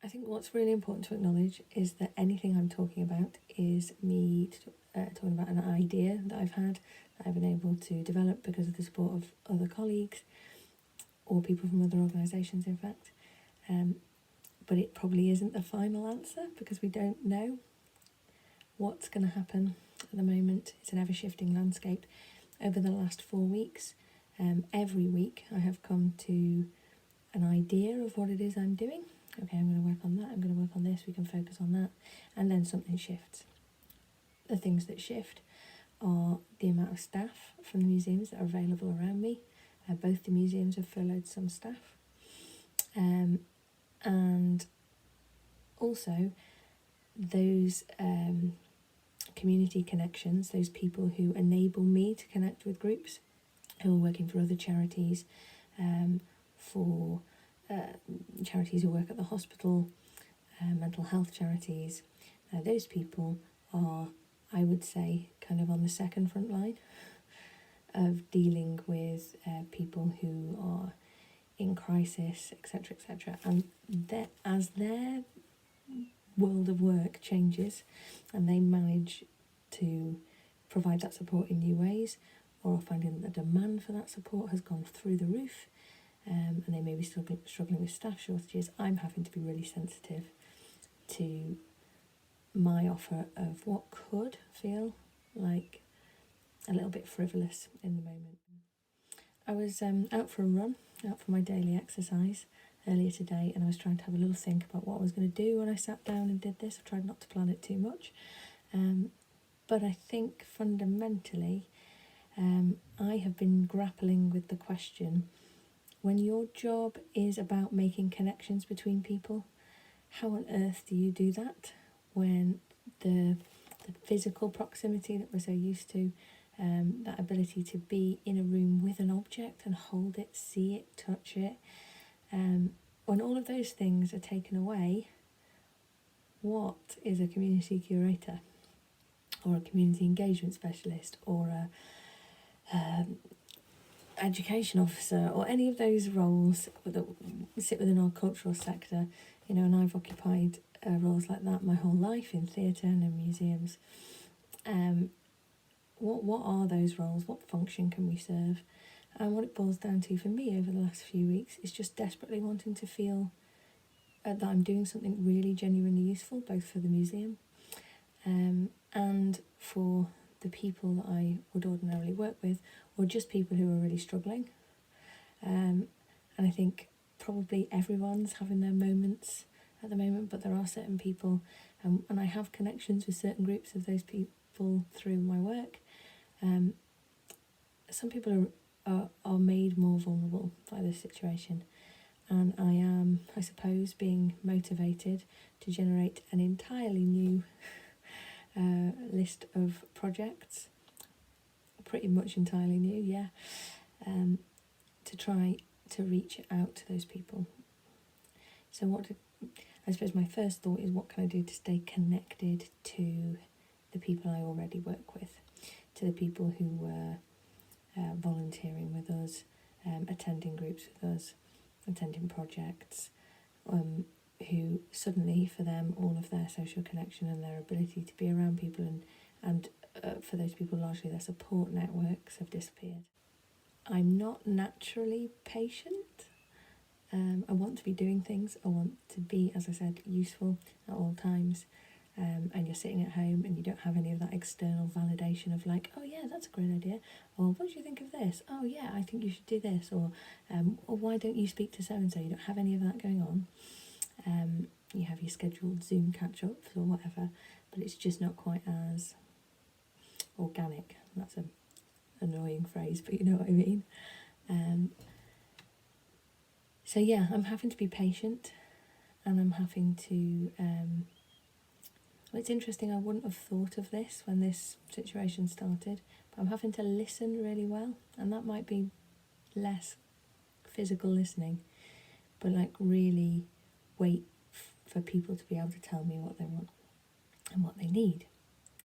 I think what's really important to acknowledge is that anything I'm talking about is me talking about an idea that I've had, that I've been able to develop because of the support of other colleagues or people from other organisations, in fact. But it probably isn't the final answer because we don't know what's going to happen at the moment. It's an ever-shifting landscape. Over the last 4 weeks, every week I have come to an idea of what it is I'm doing. Okay, I'm going to work on that, I'm going to work on this, we can focus on that, and then something shifts. The things that shift are the amount of staff from the museums that are available around me. Both the museums have furloughed some staff. And also those community connections, those people who enable me to connect with groups who are working for other charities, for charities who work at the hospital, mental health charities. Those people are, I would say, kind of on the second front line of dealing with people who are in crisis, etc., etc. And as their world of work changes and they manage to provide that support in new ways, or are finding that the demand for that support has gone through the roof, and they may be still struggling with staff shortages, I'm having to be really sensitive to my offer of what could feel like a little bit frivolous in the moment. I was out for a run, out for my daily exercise earlier today, and I was trying to have a little think about what I was going to do when I sat down and did this. I tried not to plan it too much, but I think fundamentally I have been grappling with the question, when your job is about making connections between people, how on earth do you do that when the physical proximity that we're so used to, that ability to be in a room with an object and hold it, see it, touch it, when all of those things are taken away, what is a community curator or a community engagement specialist or a education officer or any of those roles that sit within our cultural sector? You know, and I've occupied roles like that my whole life in theatre and in museums. What are those roles? What function can we serve? And what it boils down to for me over the last few weeks is just desperately wanting to feel that I'm doing something really genuinely useful, both for the museum and for the people that I would ordinarily work with, or just people who are really struggling. And I think probably everyone's having their moments at the moment, but there are certain people, and I have connections with certain groups of those people through my work. Some people are made more vulnerable by this situation, and I am, I suppose, being motivated to generate an entirely new list of projects, pretty much entirely new, yeah, to try to reach out to those people. So I suppose my first thought is, what can I do to stay connected to the people I already work with, to the people who were volunteering with us, attending groups with us, attending projects, who suddenly, for them, all of their social connection and their ability to be around people and for those people largely their support networks have disappeared. I'm not naturally patient. I want to be doing things. I want to be, as I said, useful at all times. And you're sitting at home and you don't have any of that external validation of like, oh yeah, that's a great idea, or what do you think of this? Oh yeah, I think you should do this, or why don't you speak to so-and-so? You don't have any of that going on. You have your scheduled Zoom catch-ups or whatever, but it's just not quite as organic. That's an annoying phrase, but you know what I mean. So yeah, I'm having to be patient, and I'm having to... Well, it's interesting, I wouldn't have thought of this when this situation started, but I'm having to listen really well, and that might be less physical listening, but like really wait for people to be able to tell me what they want and what they need.